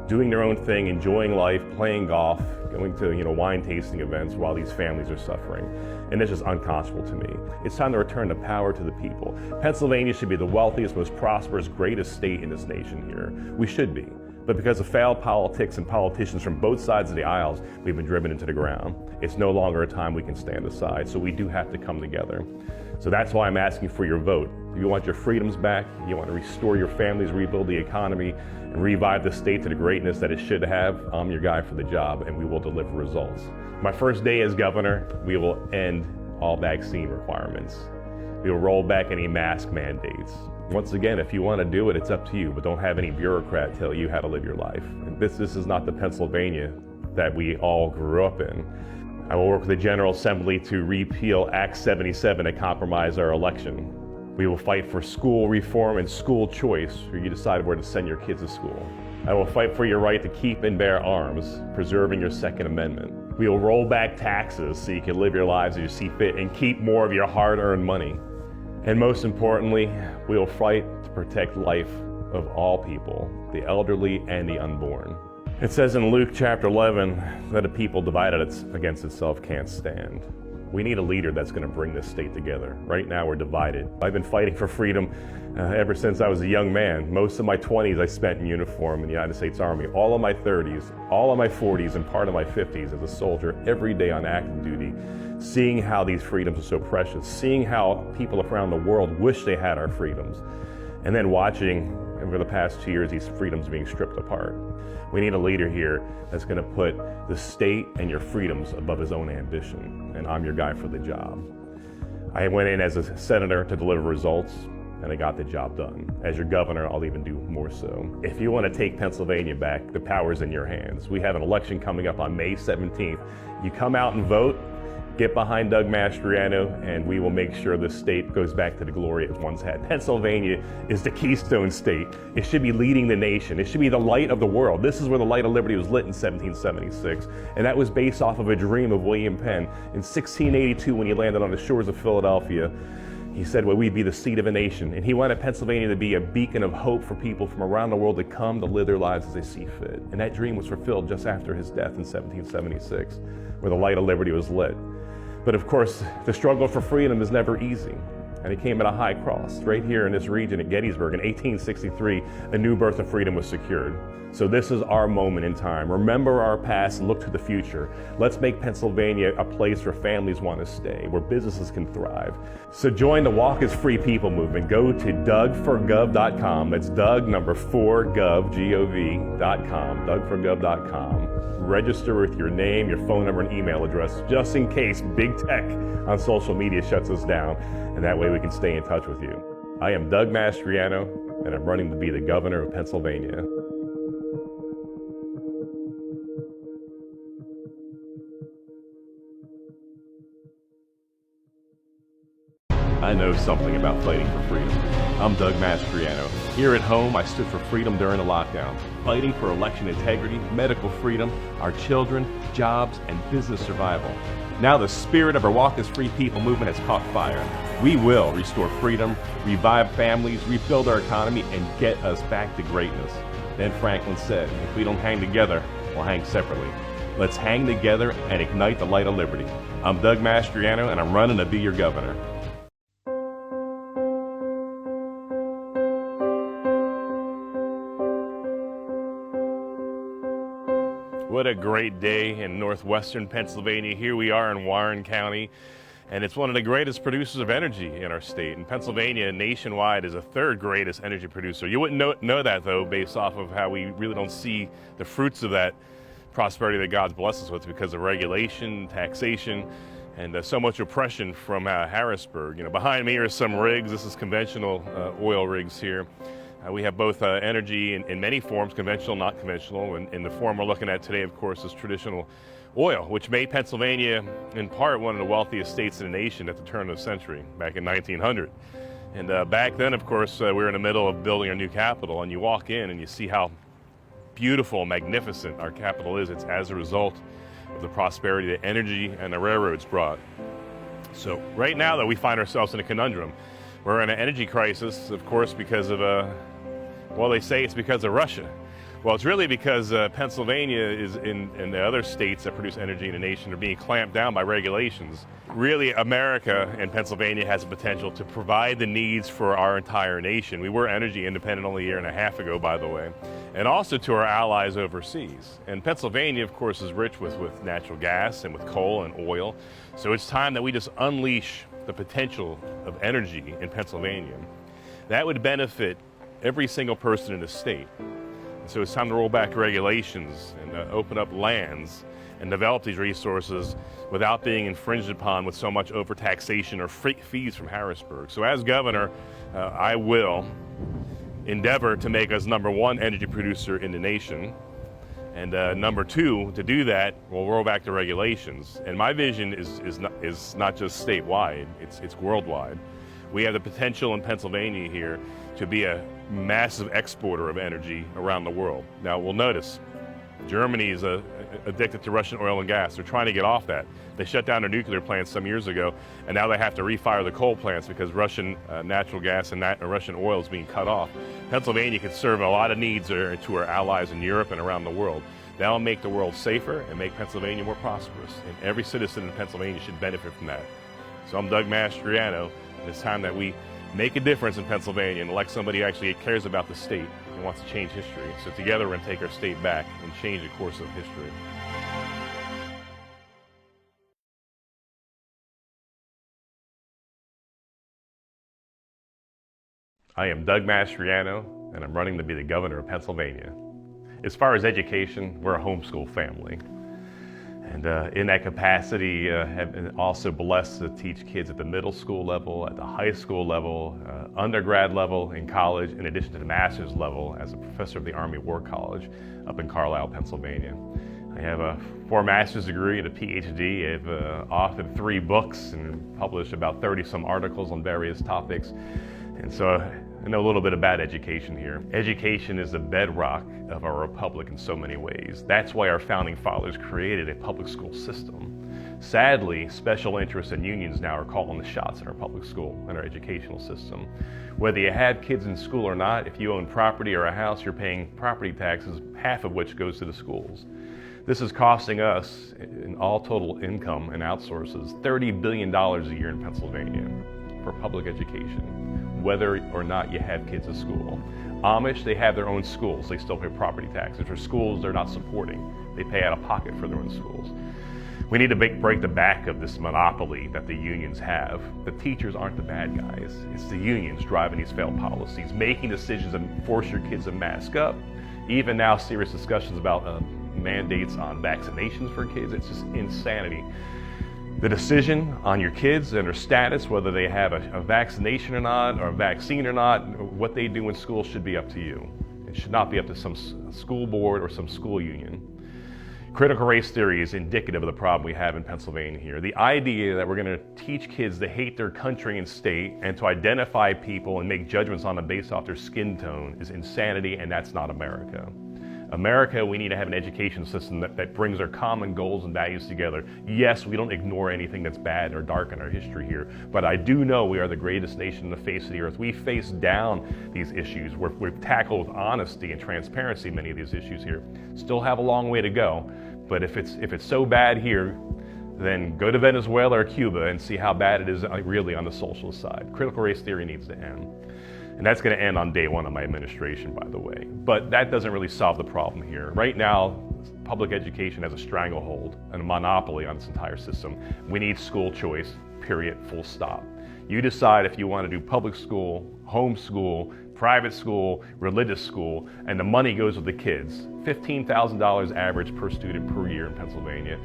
doing their own thing, enjoying life, playing golf, going to wine tasting events while these families are suffering. And it's just unconscionable to me. It's time to return the power to the people. Pennsylvania should be the wealthiest, most prosperous, greatest state in this nation here. We should be. But because of failed politics and politicians from both sides of the aisles, we've been driven into the ground. It's no longer a time we can stand aside, so we do have to come together. So that's why I'm asking for your vote. If you want your freedoms back, you want to restore your families, rebuild the economy, and revive the state to the greatness that it should have, I'm your guy for the job, and we will deliver results. My first day as governor, we will end all vaccine requirements. We will roll back any mask mandates. Once again, if you want to do it, it's up to you, but don't have any bureaucrat tell you how to live your life. And this is not the Pennsylvania that we all grew up in. I will work with the General Assembly to repeal Act 77 and compromise our election. We will fight for school reform and school choice, where you decide where to send your kids to school. I will fight for your right to keep and bear arms, preserving your Second Amendment. We will roll back taxes so you can live your lives as you see fit and keep more of your hard-earned money. And most importantly, we will fight to protect life of all people, the elderly and the unborn. It says in Luke chapter 11 that a people divided against itself can't stand. We need a leader that's going to bring this state together. Right now we're divided. I've been fighting for freedom ever since I was a young man. Most of my 20s I spent in uniform in the United States Army. All of my 30s, all of my 40s, and part of my 50s as a soldier, every day on active duty, seeing how these freedoms are so precious, seeing how people around the world wish they had our freedoms, and then watching over the past 2 years these freedoms being stripped apart. We need a leader here that's going to put the state and your freedoms above his own ambition, and I'm your guy for the job. I went in as a senator to deliver results, and I got the job done. As your governor, I'll even do more so. If you want to take Pennsylvania back, the power's in your hands. We have an election coming up on May 17th. You come out and vote, get behind Doug Mastriano, and we will make sure the state goes back to the glory it once had. Pennsylvania is the keystone state. It should be leading the nation. It should be the light of the world. This is where the light of liberty was lit in 1776, and that was based off of a dream of William Penn. In 1682, when he landed on the shores of Philadelphia, he said, well, we'd be the seat of a nation. And he wanted Pennsylvania to be a beacon of hope for people from around the world to come to live their lives as they see fit. And that dream was fulfilled just after his death in 1776, where the light of liberty was lit. But of course, the struggle for freedom is never easy. And it came at a high cost. Right here in this region at Gettysburg in 1863, a new birth of freedom was secured. So this is our moment in time. Remember our past and look to the future. Let's make Pennsylvania a place where families want to stay, where businesses can thrive. So join the Walk as Free People movement. Go to doug4gov.com. That's Doug4gov, G-O-V.com, doug4gov.com. Register with your name, your phone number, and email address, just in case big tech on social media shuts us down, and that way we can stay in touch with you. I am Doug Mastriano, and I'm running to be the governor of Pennsylvania. I know something about fighting for freedom. I'm Doug Mastriano. Here at home, I stood for freedom during the lockdown, fighting for election integrity, medical freedom, our children, jobs, and business survival. Now the spirit of our Walk as Free People movement has caught fire. We will restore freedom, revive families, rebuild our economy, and get us back to greatness. Ben Franklin said, if we don't hang together, we'll hang separately. Let's hang together and ignite the light of liberty. I'm Doug Mastriano, and I'm running to be your governor. What a great day in northwestern Pennsylvania. Here we are in Warren County, and it's one of the greatest producers of energy in our state. And Pennsylvania nationwide is the third greatest energy producer. You wouldn't know that, though, based off of how we really don't see the fruits of that prosperity that God's blessed us with because of regulation, taxation, and so much oppression from Harrisburg. You know, behind me are some rigs. This is conventional oil rigs here. We have both energy in many forms, conventional, not conventional, and the form we're looking at today, of course, is traditional oil, which made Pennsylvania, in part, one of the wealthiest states in the nation at the turn of the century, back in 1900. And back then, of course, we were in the middle of building our new capital, and you walk in and you see how beautiful, magnificent our capital is. It's as a result of the prosperity that energy and the railroads brought. So right now, though, we find ourselves in a conundrum. We're in an energy crisis, of course, because of well, they say it's because of Russia. Well, it's really because Pennsylvania is and the other states that produce energy in the nation are being clamped down by regulations. Really, America and Pennsylvania has the potential to provide the needs for our entire nation. We were energy independent only a year and a half ago, by the way, and also to our allies overseas. And Pennsylvania, of course, is rich with natural gas and with coal and oil. So it's time that we just unleash the potential of energy in Pennsylvania. That would benefit every single person in the state. So it's time to roll back regulations and open up lands and develop these resources without being infringed upon with so much overtaxation or fees from Harrisburg. So as governor, I will endeavor to make us #1 energy producer in the nation. And #2, to do that, we'll roll back the regulations. And my vision is not just statewide, it's worldwide. We have the potential in Pennsylvania here to be a massive exporter of energy around the world. Now, we'll notice Germany is addicted to Russian oil and gas. They're trying to get off that. They shut down their nuclear plants some years ago, and now they have to refire the coal plants because Russian natural gas and Russian oil is being cut off. Pennsylvania could serve a lot of needs to our allies in Europe and around the world. That'll make the world safer and make Pennsylvania more prosperous, and every citizen in Pennsylvania should benefit from that. So I'm Doug Mastriano, and it's time that we make a difference in Pennsylvania and elect somebody who actually cares about the state and wants to change history. So together we're going to take our state back and change the course of history. I am Doug Mastriano, and I'm running to be the governor of Pennsylvania. As far as education, we're a homeschool family. And in that capacity, have been also blessed to teach kids at the middle school level, at the high school level, undergrad level, in college, in addition to the master's level as a professor of the Army War College up in Carlisle, Pennsylvania. I have a 4 master's degree and a PhD. I've authored 3 books and published about 30-some articles on various topics. And so I know a little bit about education here. Education is the bedrock of our republic in so many ways. That's why our founding fathers created a public school system. Sadly, special interests and unions now are calling the shots in our public school and our educational system. Whether you have kids in school or not, if you own property or a house, you're paying property taxes, half of which goes to the schools. This is costing us, in all total income and outsources, $30 billion a year in Pennsylvania for public education, whether or not you have kids at school. Amish, they have their own schools. They still pay property taxes. For schools they're not supporting, they pay out of pocket for their own schools. We need to break the back of this monopoly that the unions have. The teachers aren't the bad guys. It's the unions driving these failed policies, making decisions to force your kids to mask up. Even now, serious discussions about mandates on vaccinations for kids. It's just insanity. The decision on your kids and their status, whether they have a vaccination or not, or a vaccine or not, what they do in school should be up to you. It should not be up to some school board or some school union. Critical race theory is indicative of the problem we have in Pennsylvania here. The idea that we're going to teach kids to hate their country and state and to identify people and make judgments on them based off their skin tone is insanity, and that's not America. America, we need to have an education system that brings our common goals and values together. Yes, we don't ignore anything that's bad or dark in our history here, but I do know we are the greatest nation on the face of the earth. We face down these issues. We've tackled with honesty and transparency many of these issues here. Still have a long way to go, but if it's so bad here, then go to Venezuela or Cuba and see how bad it is really on the socialist side. Critical race theory needs to end. And that's going to end on day 1 of my administration, by the way. But that doesn't really solve the problem here. Right now, public education has a stranglehold and a monopoly on this entire system. We need school choice, period, full stop. You decide if you want to do public school, home school, private school, religious school, and the money goes with the kids. $15,000 average per student per year in Pennsylvania.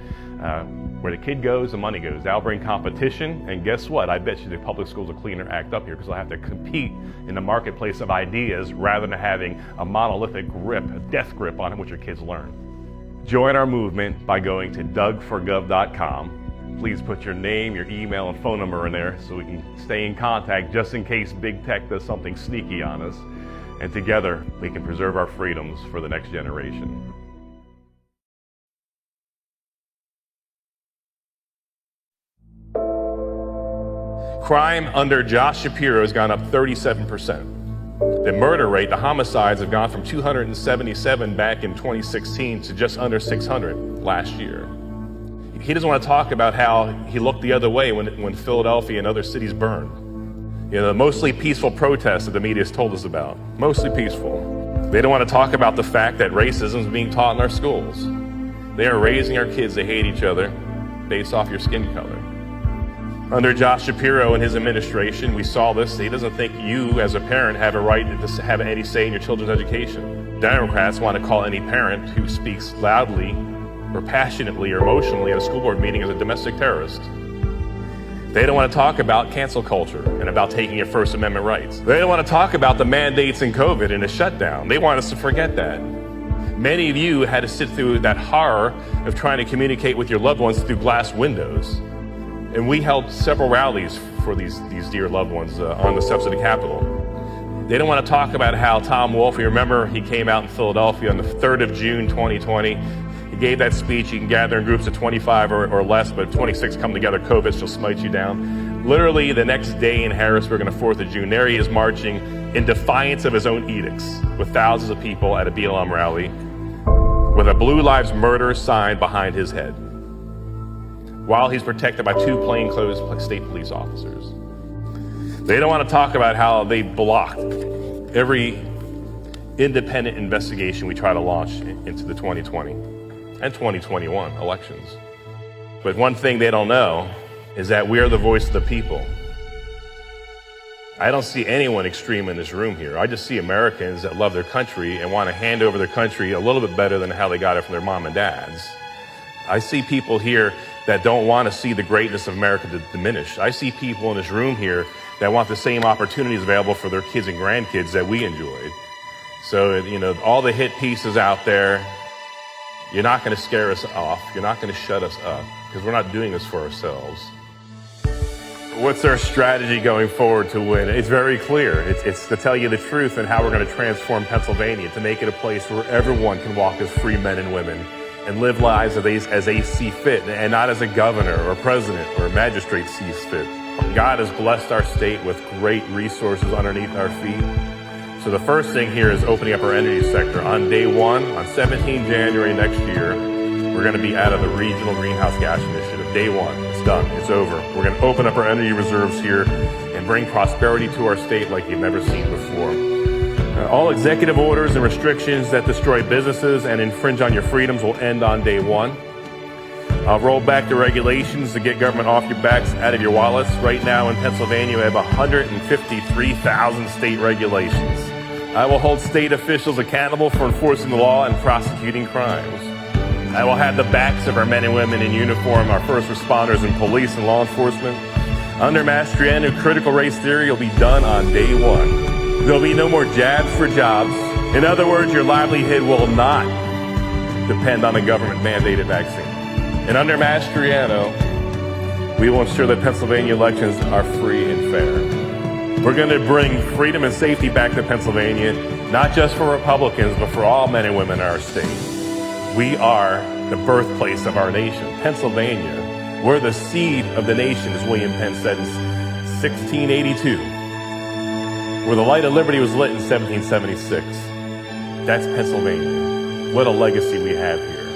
Where the kid goes, the money goes. That'll bring competition, and guess what? I bet you the public schools will clean their act up here because they'll have to compete in the marketplace of ideas rather than having a monolithic grip, a death grip on what your kids learn. Join our movement by going to dougforgov.com. Please put your name, your email, and phone number in there so we can stay in contact just in case big tech does something sneaky on us. And together, we can preserve our freedoms for the next generation. Crime under Josh Shapiro has gone up 37%. The murder rate, the homicides have gone from 277 back in 2016 to just under 600 last year. He doesn't want to talk about how he looked the other way when Philadelphia and other cities burned. You know, the mostly peaceful protests that the media has told us about, mostly peaceful. They don't want to talk about the fact that racism is being taught in our schools. They are raising our kids to hate each other based off your skin color. Under Josh Shapiro and his administration, we saw this. He doesn't think you, as a parent, have a right to have any say in your children's education. Democrats want to call any parent who speaks loudly or passionately or emotionally at a school board meeting as a domestic terrorist. They don't want to talk about cancel culture and about taking your First Amendment rights. They don't want to talk about the mandates in COVID and the shutdown. They want us to forget that. Many of you had to sit through that horror of trying to communicate with your loved ones through glass windows. And we held several rallies for these dear loved ones on the steps of the Capitol. They don't want to talk about how Tom Wolfe, you remember, he came out in Philadelphia on the 3rd of June, 2020. He gave that speech. You can gather in groups of 25 or less, but 26 come together, COVID shall smite you down. Literally the next day in Harrisburg on the 4th of June, there he is marching in defiance of his own edicts with thousands of people at a BLM rally with a Blue Lives Murder sign behind his head, while he's protected by 2 plainclothes state police officers. They don't want to talk about how they blocked every independent investigation we try to launch into the 2020 and 2021 elections. But one thing they don't know is that we are the voice of the people. I don't see anyone extreme in this room here. I just see Americans that love their country and want to hand over their country a little bit better than how they got it from their mom and dads. I see people here that don't want to see the greatness of America diminish. I see people in this room here that want the same opportunities available for their kids and grandkids that we enjoyed. So, you know, all the hit pieces out there, you're not going to scare us off. You're not going to shut us up, because we're not doing this for ourselves. What's our strategy going forward to win? It's very clear. It's to tell you the truth and how we're going to transform Pennsylvania, to make it a place where everyone can walk as free men and women and live lives as they see fit, and not as a governor or president or a magistrate sees fit. God has blessed our state with great resources underneath our feet. So the first thing here is opening up our energy sector. On day 1, on 17 January next year, we're going to be out of the Regional Greenhouse Gas Initiative. Day 1, it's done, it's over. We're going to open up our energy reserves here and bring prosperity to our state like you've never seen before. All executive orders and restrictions that destroy businesses and infringe on your freedoms will end on day 1. I'll roll back the regulations to get government off your backs, out of your wallets. Right now in Pennsylvania, we have 153,000 state regulations. I will hold state officials accountable for enforcing the law and prosecuting crimes. I will have the backs of our men and women in uniform, our first responders and police and law enforcement. Under Mastriano, critical race theory will be done on day 1. There'll be no more jabs for jobs. In other words, your livelihood will not depend on a government-mandated vaccine. And under Mastriano, we will ensure that Pennsylvania elections are free and fair. We're going to bring freedom and safety back to Pennsylvania, not just for Republicans, but for all men and women in our state. We are the birthplace of our nation, Pennsylvania. We're the seed of the nation, as William Penn said in 1682. Where the light of liberty was lit in 1776. That's Pennsylvania. What a legacy we have here.